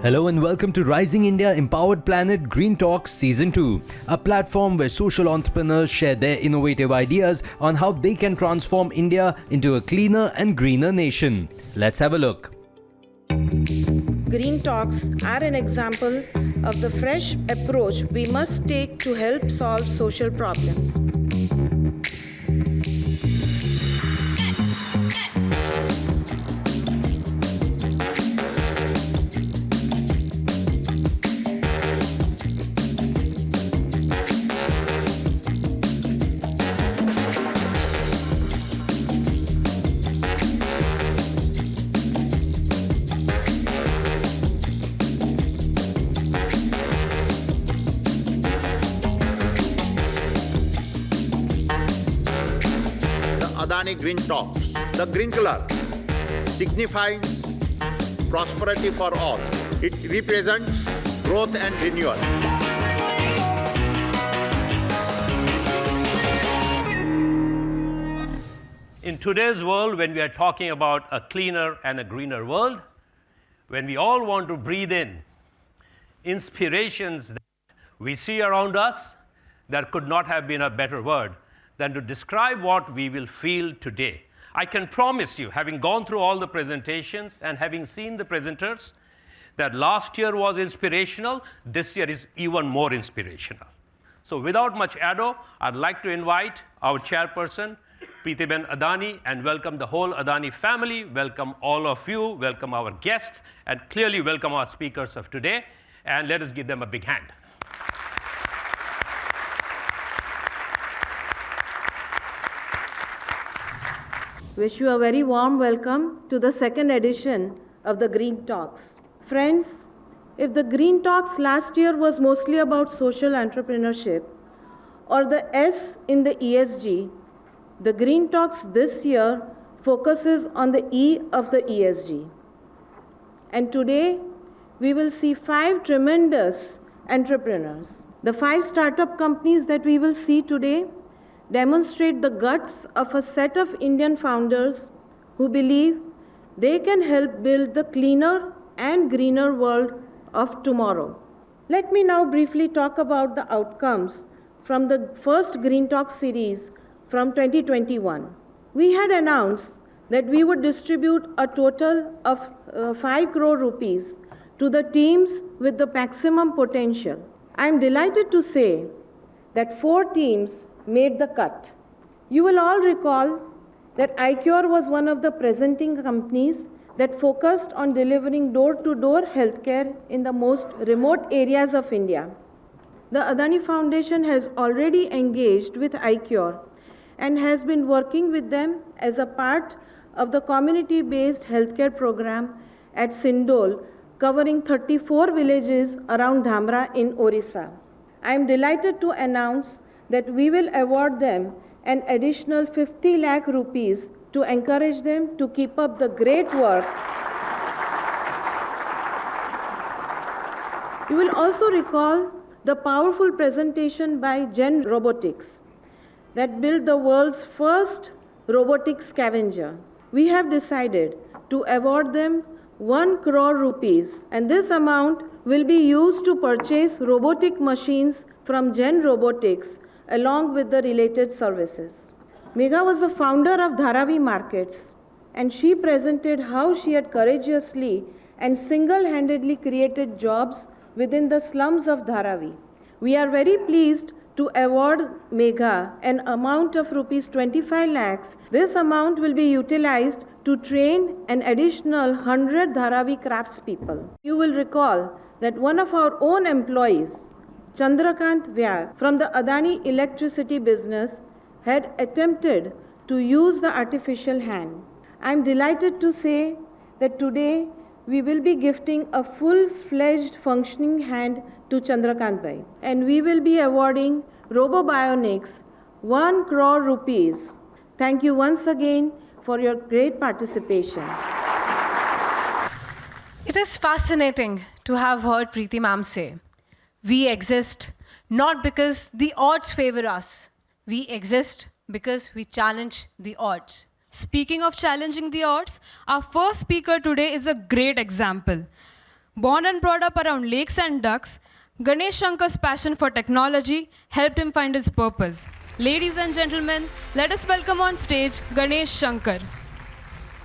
Hello and welcome to Rising India Empowered Planet Green Talk Season 2, a platform where social entrepreneurs share their innovative ideas on how they can transform India into a cleaner and greener nation. Let's have a look. Green Talks are an example of the fresh approach we must take to help solve social problems. Adani Green Talk. The green color signifies prosperity for all. It represents growth and renewal. In today's world, when we are talking about a cleaner and a greener world, when we all want to breathe in inspirations that we see around us, there could not have been a better word than to describe what we will feel today. I can promise you, having gone through all the presentations and having seen the presenters, that last year was inspirational, this year is even more inspirational. So without much ado, I'd like to invite our chairperson, Preetiben Adani, and welcome the whole Adani family, welcome all of you, welcome our guests, and clearly welcome our speakers of today, and let us give them a big hand. Wish you a very warm welcome to the second edition of the Green Talks. Friends, if the Green Talks last year was mostly about social entrepreneurship, or the S in the ESG, the Green Talks this year focuses on the E of the ESG. And today, we will see 5 tremendous entrepreneurs. The 5 startup companies that we will see today demonstrate the guts of a set of Indian founders who believe they can help build the cleaner and greener world of tomorrow. Let me now briefly talk about the outcomes from the first Green Talk series from 2021. We had announced that we would distribute a total of 5 crore rupees to the teams with the maximum potential. I am delighted to say that 4 teams made the cut. You will all recall that iCure was one of the presenting companies that focused on delivering door-to-door healthcare in the most remote areas of India. The Adani Foundation has already engaged with iCure and has been working with them as a part of the community-based healthcare program at Sindol, covering 34 villages around Dhamra in Orissa. I am delighted to announce that we will award them an additional 50 lakh rupees to encourage them to keep up the great work. You will also recall the powerful presentation by Gen Robotics that built the world's first robotic scavenger. We have decided to award them 1 crore rupees, and this amount will be used to purchase robotic machines from Gen Robotics along with the related services. Megha was the founder of Dharavi Markets, and she presented how she had courageously and single-handedly created jobs within the slums of Dharavi. We are very pleased to award Megha an amount of rupees 25 lakhs. This amount will be utilized to train an additional 100 Dharavi craftspeople. You will recall that one of our own employees Chandrakant Vyas from the Adani electricity business had attempted to use the artificial hand. I am delighted to say that today we will be gifting a full-fledged functioning hand to Chandrakant Bhai, and we will be awarding RoboBionics 1 crore rupees. Thank you once again for your great participation. It is fascinating to have heard Preeti ma'am say, we exist not because the odds favor us. We exist because we challenge the odds. Speaking of challenging the odds, our first speaker today is a great example. Born and brought up around lakes and ducks, Ganesh Shankar's passion for technology helped him find his purpose. Ladies and gentlemen, let us welcome on stage Ganesh Shankar.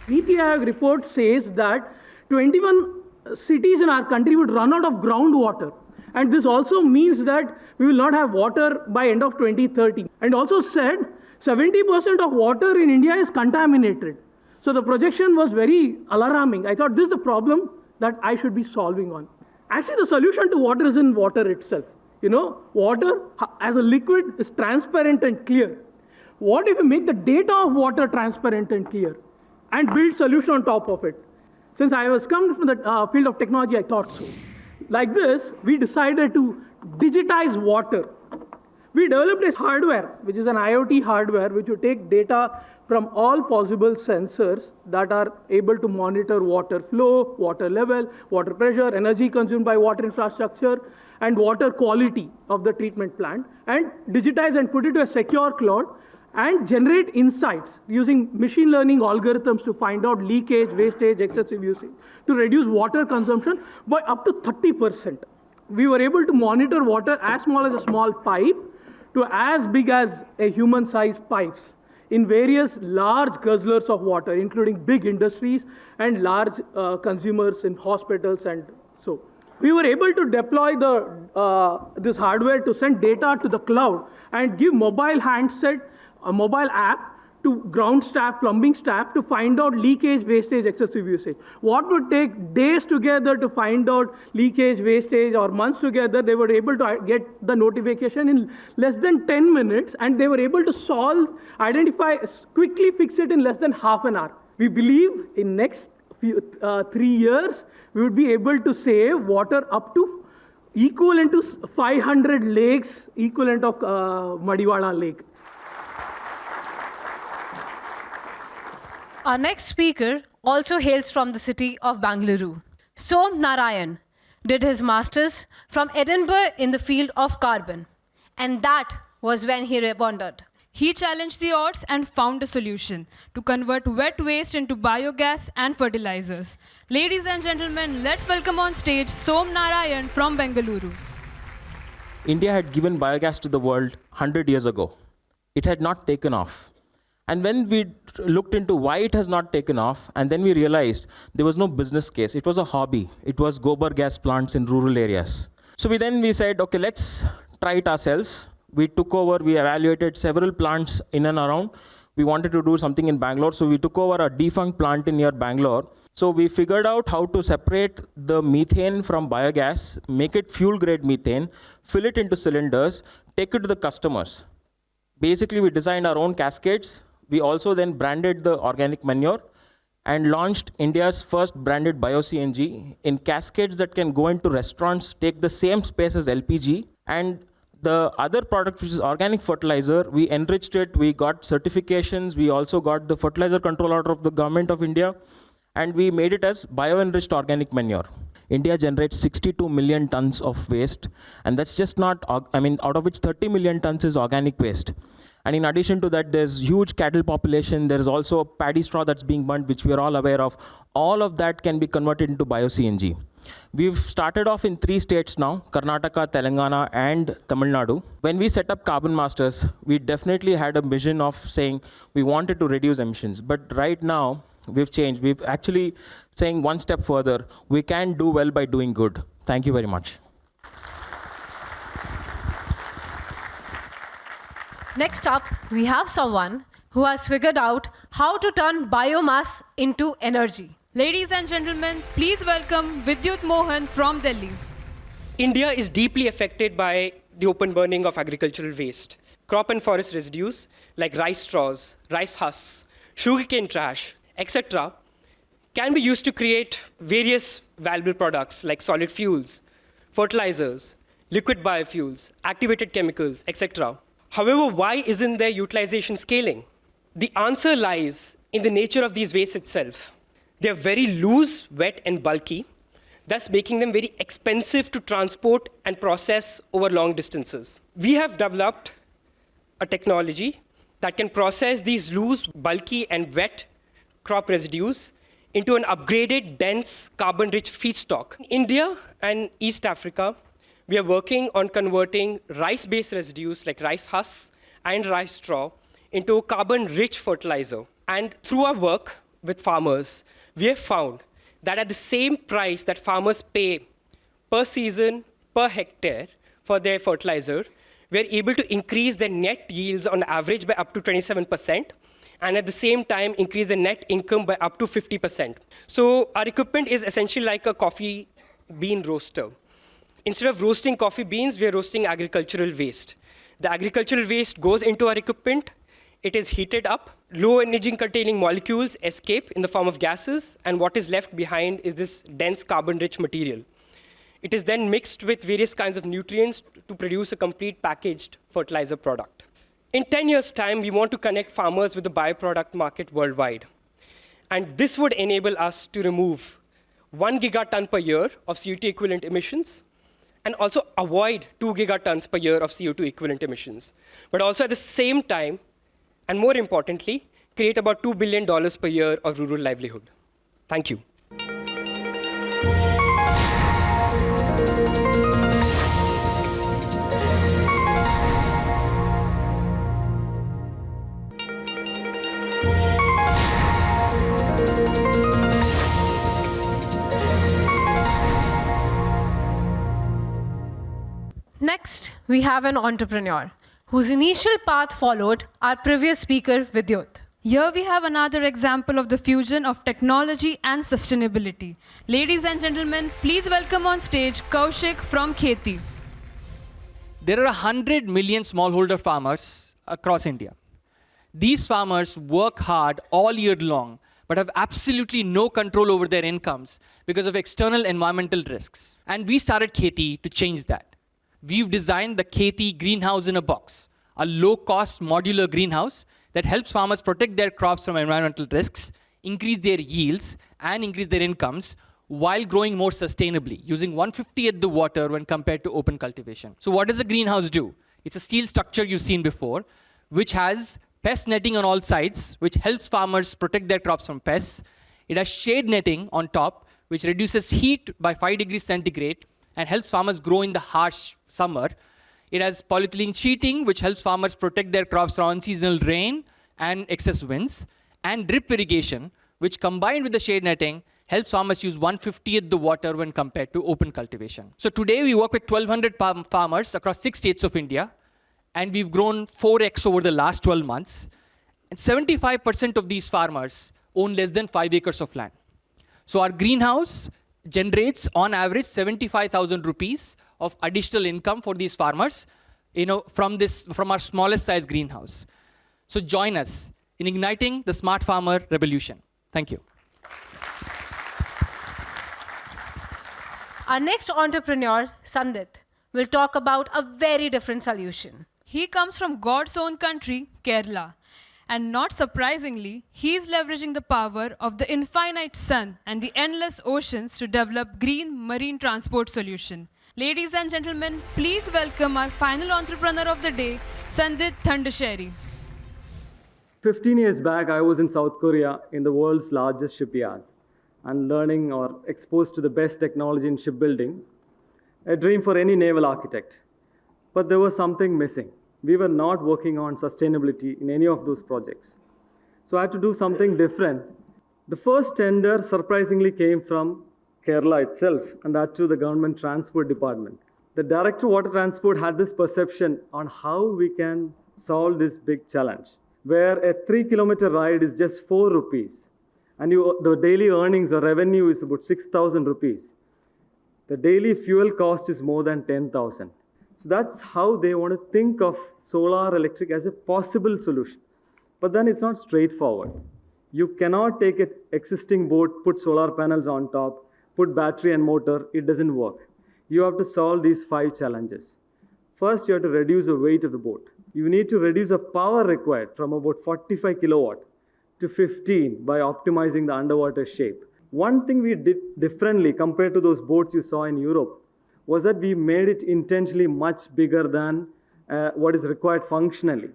NITI Aayog report says that 21 cities in our country would run out of groundwater. And this also means that we will not have water by end of 2030. And also said 70% of water in India is contaminated. So the projection was very alarming. I thought this is the problem that I should be solving on. Actually, the solution to water is in water itself. You know, water as a liquid is transparent and clear. What if we make the data of water transparent and clear and build solution on top of it? Since I was coming from the field of technology, I thought so. Like this, we decided to digitize water. We developed this hardware, which is an IoT hardware, which will take data from all possible sensors that are able to monitor water flow, water level, water pressure, energy consumed by water infrastructure, and water quality of the treatment plant, and digitize and put it to a secure cloud, and generate insights using machine learning algorithms to find out leakage, wastage, excessive usage, to reduce water consumption by up to 30%. We were able to monitor water as small as a small pipe to as big as a human-sized pipes in various large guzzlers of water, including big industries and large consumers in hospitals and so. We were able to deploy this hardware to send data to the cloud and give mobile handset, a mobile app to ground staff, plumbing staff to find out leakage, wastage, excessive usage. What would take days together to find out leakage, wastage, or months together, they were able to get the notification in less than 10 minutes, and they were able to solve, identify, quickly fix it in less than half an hour. We believe in next 3 years, we would be able to save water up to equivalent to 500 lakes, equivalent of Madiwala Lake. Our next speaker also hails from the city of Bangalore. Som Narayan did his master's from Edinburgh in the field of carbon. And that was when he responded. He challenged the odds and found a solution to convert wet waste into biogas and fertilizers. Ladies and gentlemen, let's welcome on stage Som Narayan from Bengaluru. India had given biogas to the world 100 years ago. It had not taken off. And when we looked into why it has not taken off, and then we realized there was no business case. It was a hobby. It was gobar gas plants in rural areas. So we said, okay, let's try it ourselves. We took over, we evaluated several plants in and around. We wanted to do something in Bangalore, so we took over a defunct plant near Bangalore. So we figured out how to separate the methane from biogas, make it fuel-grade methane, fill it into cylinders, take it to the customers. Basically, we designed our own cascades. We also then branded the organic manure and launched India's first branded bio-CNG in cascades that can go into restaurants, take the same space as LPG. And the other product, which is organic fertilizer, we enriched it, we got certifications, we also got the fertilizer control order of the government of India, and we made it as bio-enriched organic manure. India generates 62 million tons of waste, and that's just not, out of which 30 million tons is organic waste. And in addition to that, there's huge cattle population. There's also paddy straw that's being burnt, which we are all aware of. All of that can be converted into bio-CNG. We've started off in 3 states now, Karnataka, Telangana, and Tamil Nadu. When we set up Carbon Masters, we definitely had a vision of saying we wanted to reduce emissions. But right now, we've changed. We've actually saying one step further. We can do well by doing good. Thank you very much. Next up, we have someone who has figured out how to turn biomass into energy. Ladies and gentlemen, please welcome Vidyut Mohan from Delhi. India is deeply affected by the open burning of agricultural waste. Crop and forest residues like rice straws, rice husks, sugarcane trash, etc., can be used to create various valuable products like solid fuels, fertilizers, liquid biofuels, activated chemicals, etc. However, why isn't their utilization scaling? The answer lies in the nature of these wastes itself. They are very loose, wet, and bulky, thus making them very expensive to transport and process over long distances. We have developed a technology that can process these loose, bulky, and wet crop residues into an upgraded, dense, carbon-rich feedstock. In India and East Africa, we are working on converting rice-based residues like rice husks and rice straw into a carbon-rich fertilizer. And through our work with farmers, we have found that at the same price that farmers pay per season, per hectare for their fertilizer, we are able to increase their net yields on average by up to 27%, and at the same time increase the net income by up to 50%. So our equipment is essentially like a coffee bean roaster. Instead of roasting coffee beans, we are roasting agricultural waste. The agricultural waste goes into our equipment, it is heated up, low energy containing molecules escape in the form of gases, and what is left behind is this dense carbon-rich material. It is then mixed with various kinds of nutrients to produce a complete packaged fertilizer product. In 10 years' time, we want to connect farmers with the bioproduct market worldwide. And this would enable us to remove 1 gigaton per year of CO2 equivalent emissions, and also avoid 2 gigatons per year of CO2 equivalent emissions. But also at the same time, and more importantly, create about $2 billion per year of rural livelihood. Thank you. Next, we have an entrepreneur whose initial path followed our previous speaker, Vidyut. Here we have another example of the fusion of technology and sustainability. Ladies and gentlemen, please welcome on stage Kaushik from Kheti. There are 100 million smallholder farmers across India. These farmers work hard all year long, but have absolutely no control over their incomes because of external environmental risks. And we started Kheti to change that. We've designed the Kheti greenhouse in a box, a low-cost modular greenhouse that helps farmers protect their crops from environmental risks, increase their yields, and increase their incomes while growing more sustainably, using 1/50th the water when compared to open cultivation. So what does the greenhouse do? It's a steel structure you've seen before, which has pest netting on all sides, which helps farmers protect their crops from pests. It has shade netting on top, which reduces heat by 5 degrees centigrade and helps farmers grow in the harsh summer. It has polyethylene sheeting, which helps farmers protect their crops from unseasonal rain and excess winds, and drip irrigation, which combined with the shade netting, helps farmers use 1/50th the water when compared to open cultivation. So today we work with 1,200 farmers across 6 states of India, and we've grown 4x over the last 12 months. And 75% of these farmers own less than 5 acres of land. So our greenhouse generates on average 75,000 rupees of additional income for these farmers, from our smallest size greenhouse. So join us in igniting the smart farmer revolution. Thank you. Our next entrepreneur, Sandit, will talk about a very different solution. He comes from God's own country, Kerala. And not surprisingly, he is leveraging the power of the infinite sun and the endless oceans to develop green marine transport solution. Ladies and gentlemen, please welcome our final entrepreneur of the day, Sandit Thandasheri. 15 years back, I was in South Korea in the world's largest shipyard and learning or exposed to the best technology in shipbuilding, a dream for any naval architect. But there was something missing. We were not working on sustainability in any of those projects. So I had to do something different. The first tender surprisingly came from Kerala itself, and that too the government transport department. The director of water transport had this perception on how we can solve this big challenge, where a 3-kilometer ride is just 4 rupees, and the daily earnings or revenue is about 6,000 rupees. The daily fuel cost is more than 10,000. So that's how they want to think of solar electric as a possible solution. But then it's not straightforward. You cannot take an existing boat, put solar panels on top, put battery and motor. It doesn't work. You have to solve these 5 challenges. First, you have to reduce the weight of the boat. You need to reduce the power required from about 45 kilowatt to 15 by optimizing the underwater shape. One thing we did differently compared to those boats you saw in Europe was that we made it intentionally much bigger than what is required functionally.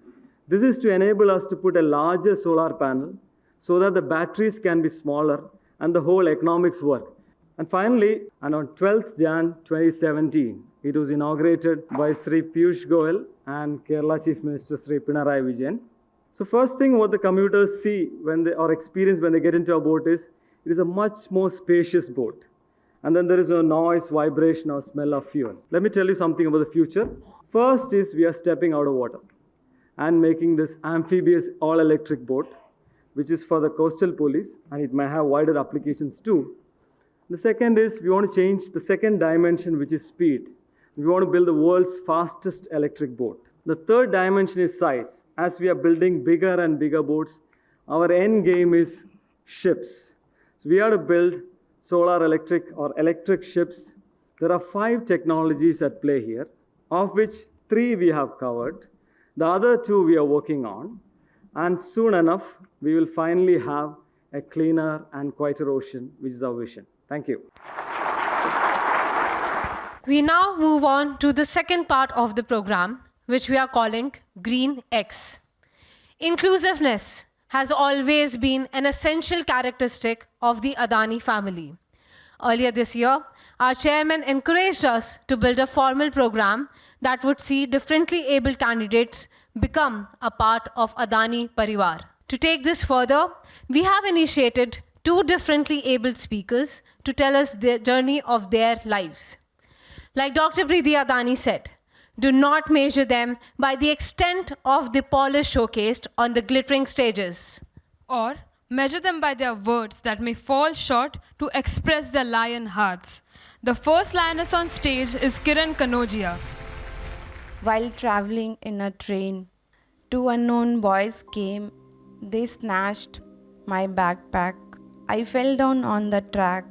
This is to enable us to put a larger solar panel so that the batteries can be smaller and the whole economics work. And finally, and on 12th Jan 2017, it was inaugurated by Sri Piyush Goyal and Kerala Chief Minister Sri Pinarayi Vijayan. So first thing what the commuters see or experience when they get into a boat is, it is a much more spacious boat. And then there is no noise, vibration, or smell of fuel. Let me tell you something about the future. First is we are stepping out of water and making this amphibious all-electric boat, which is for the coastal police, and it may have wider applications too. The second is we want to change the second dimension, which is speed. We want to build the world's fastest electric boat. The third dimension is size. As we are building bigger and bigger boats, our end game is ships. So we are to build solar electric or electric ships. There are 5 technologies at play here, of which 3 we have covered. The other 2 we are working on. And soon enough, we will finally have a cleaner and quieter ocean, which is our vision. Thank you. We now move on to the second part of the program, which we are calling Green X. Inclusiveness has always been an essential characteristic of the Adani family. Earlier this year, our chairman encouraged us to build a formal program that would see differently abled candidates become a part of Adani Parivar. To take this further, we have initiated 2 differently abled speakers to tell us the journey of their lives. Like Dr. Preeti Adani said, do not measure them by the extent of the polish showcased on the glittering stages. Or measure them by their words that may fall short to express their lion hearts. The first lioness on stage is Kiran Kanojia. While traveling in a train, 2 unknown boys came. They snatched my backpack. I fell down on the track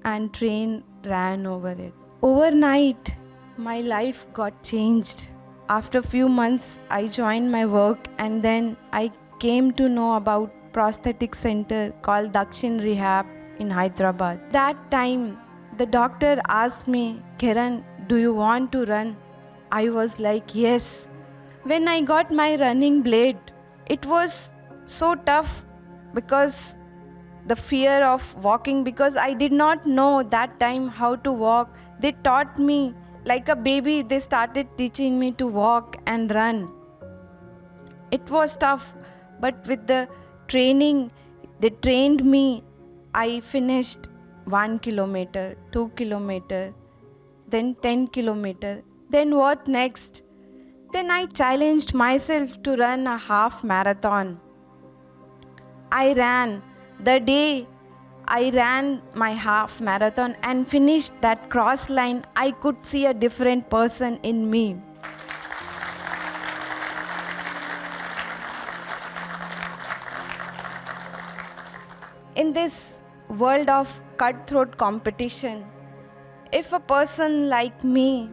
and train ran over it. Overnight, my life got changed. After a few months, I joined my work and then I came to know about prosthetic center called Dakshin Rehab in Hyderabad. That time, the doctor asked me, Kiran, do you want to run? I was like, yes. When I got my running blade, it was so tough because the fear of walking, because I did not know that time how to walk. They taught me like a baby. They started teaching me to walk and run. It was tough, but with the training, they trained me. I finished 1 kilometer, 2 kilometer, then 10 kilometer. Then what next? Then I challenged myself to run a half marathon. I ran. The day I ran my half marathon and finished that cross line, I could see a different person in me. In this world of cutthroat competition, if a person like me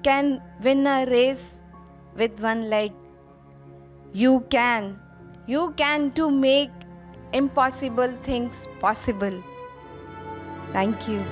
can win a race with 1 leg, you can to make impossible things possible. Thank you.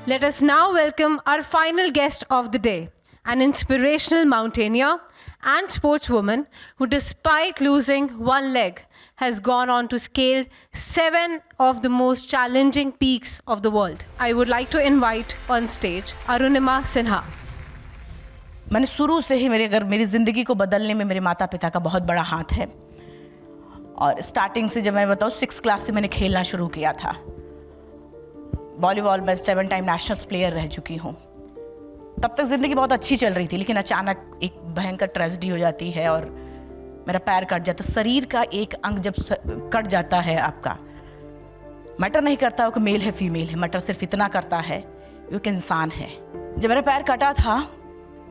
Let us now welcome our final guest of the day, an inspirational mountaineer and sportswoman who, despite losing 1 leg, has gone on to scale 7 of the most challenging peaks of the world. I would like to invite on stage Arunima Sinha. मैंने शुरू से ही मेरी ज़िंदगी को बदलने में मेरे माता पिता का बहुत बड़ा हाथ है। और स्टार्टिंग से जब मैं बताऊँ 6th क्लास से मैंने खेलना शुरू किया था। वॉलीबॉल में 7 टाइम नेशनल्स प्लेयर रह चुकी हूँ। तब तक ज़िंदगी बहुत अच्छी चल रही थी, लेकिन अचानक एक भयंकर ट्रेजेडी हो जाती है और मेरा पैर कट जाता है। शरीर का एक अंग जब कट जाता है आपका, मैटर नहीं करता कि मेल है फीमेल है, मैटर सिर्फ इतना करता है वो एक इंसान है। जब मेरा पैर कटा था,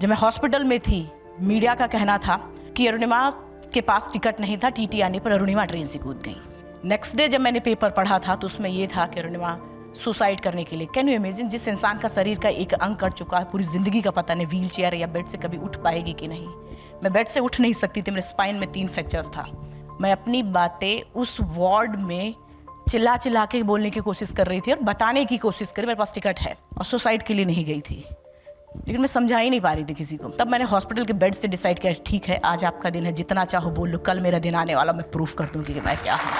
जब मैं हॉस्पिटल में थी, मीडिया का कहना था कि अरुणिमा के पास टिकट नहीं था, टीटी आने पर अरुणिमा ट्रेन से कूद गई। नेक्स्ट डे जब मैंने पेपर पढ़ा था तो उसमें ये था कि अरुणिमा सुसाइड करने के लिए। कैन यू इमेजिन, जिस इंसान का शरीर का एक अंग कट चुका है, पूरी ज़िंदगी का पता नहीं व्हील चेयर या बेड से कभी उठ पाएगी कि नहीं। मैं बेड से उठ नहीं सकती थी, मेरे स्पाइन में 3 फ्रैक्चर्स था। मैं अपनी बातें उस वार्ड में चिल्ला चिल्ला के बोलने की कोशिश कर रही थी और बताने की कोशिश करी मेरे पास टिकट है, और सुसाइड के लिए नहीं गई थी, लेकिन मैं समझा ही नहीं पा रही थी किसी को। तब मैंने हॉस्पिटल के बेड से डिसाइड किया, ठीक है आज आपका दिन है, जितना चाहो बोल लो, कल मेरा दिन आने वाला, मैं प्रूफ कर दूँगी कि मैं क्या हूँ।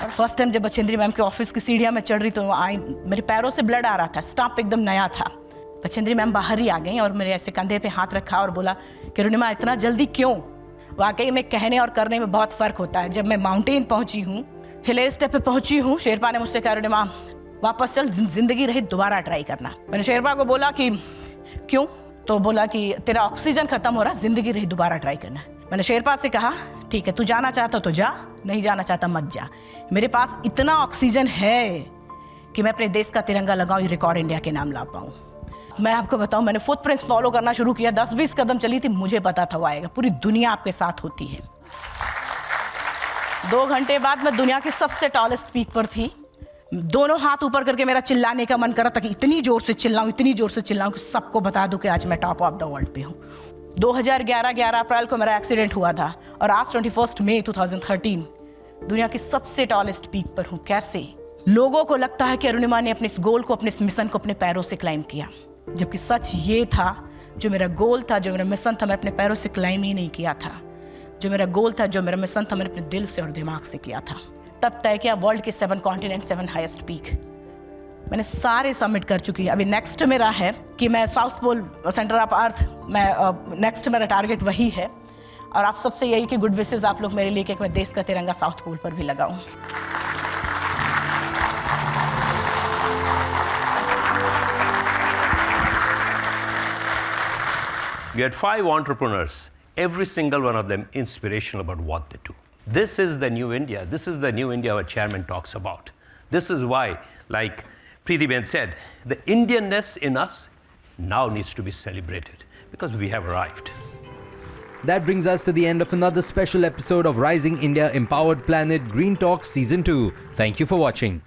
और फर्स्ट टाइम जब बछेंद्री मैम के ऑफिस की सीढ़ियाँ में चढ़ रही तो आई, मेरे पैरों से ब्लड आ रहा था, स्टाम्प एकदम नया था। बछेंद्री मैम बाहर ही आ गई और मेरे ऐसे कंधे पे हाथ रखा और बोला कि अरुणिमा इतना जल्दी क्यों। वाकई में कहने और करने में बहुत फ़र्क होता है। जब मैं माउंटेन पहुँची हूँ, हिल स्टेप पे पहुँची हूँ, शेरपा ने मुझसे कहा अरुणिमा वापस चल, जिंदगी रही दोबारा ट्राई करना। मैंने शेरपा को बोला कि क्यों, तो बोला कि तेरा ऑक्सीजन खत्म हो रहा, जिंदगी रही दोबारा ट्राई करना। मैंने शेरपा से कहा ठीक है, तू जाना चाहता तो जा, नहीं जाना चाहता मत जा। मेरे पास इतना ऑक्सीजन है कि मैं अपने देश का तिरंगा लगाऊं, रिकॉर्ड इंडिया के नाम ला पाऊं। मैं आपको बताऊं, मैंने फुटप्रिंट्स फॉलो करना शुरू किया, 10-20 कदम चली थी, मुझे पता था वो आएगा। पूरी दुनिया आपके साथ होती है। 2 घंटे बाद मैं दुनिया की सबसे टॉलेस्ट पीक पर थी। दोनों हाथ ऊपर करके मेरा चिल्लाने का मन कर रहा था कि इतनी जोर से चिल्लाऊं, इतनी जोर से चिल्लाऊं कि सबको बता दूं कि आज मैं टॉप ऑफ द वर्ल्ड पे हूं। 2011 11 अप्रैल को मेरा एक्सीडेंट हुआ था और आज 21 मई 2013 दुनिया की सबसे टॉलेस्ट पीक पर हूँ। कैसे? लोगों को लगता है कि अरुणिमा ने अपने इस गोल को, अपने इस मिशन को अपने पैरों से क्लाइम किया, जबकि सच ये था, जो मेरा गोल था, जो मेरा मिशन था, मैं अपने पैरों से क्लाइम ही नहीं किया था। जो मेरा गोल था, जो मेरा मिशन था, मैंने अपने दिल से और दिमाग से किया था। तब तय किया वर्ल्ड के 7 कॉन्टिनेंट 7 हाईएस्ट पीक मैंने सारे सबमिट कर चुकी है। अभी नेक्स्ट मेरा है कि मैं south pole centre of earth, मैं नेक्स्ट मेरा टारगेट वही है। और आप सबसे यही कि गुड विशेस आप लोग मेरे लिए कि मैं देश का तिरंगा साउथ पोल पर भी लगाऊं। We had 5 entrepreneurs, every single one of them inspirational about what they do. This is the new India. This is the new India our chairman talks about. This is why, like Preeti Ben said, the Indianness in us now needs to be celebrated because we have arrived. That brings us to the end of another special episode of Rising India Empowered Planet Green Talk Season 2. Thank you for watching.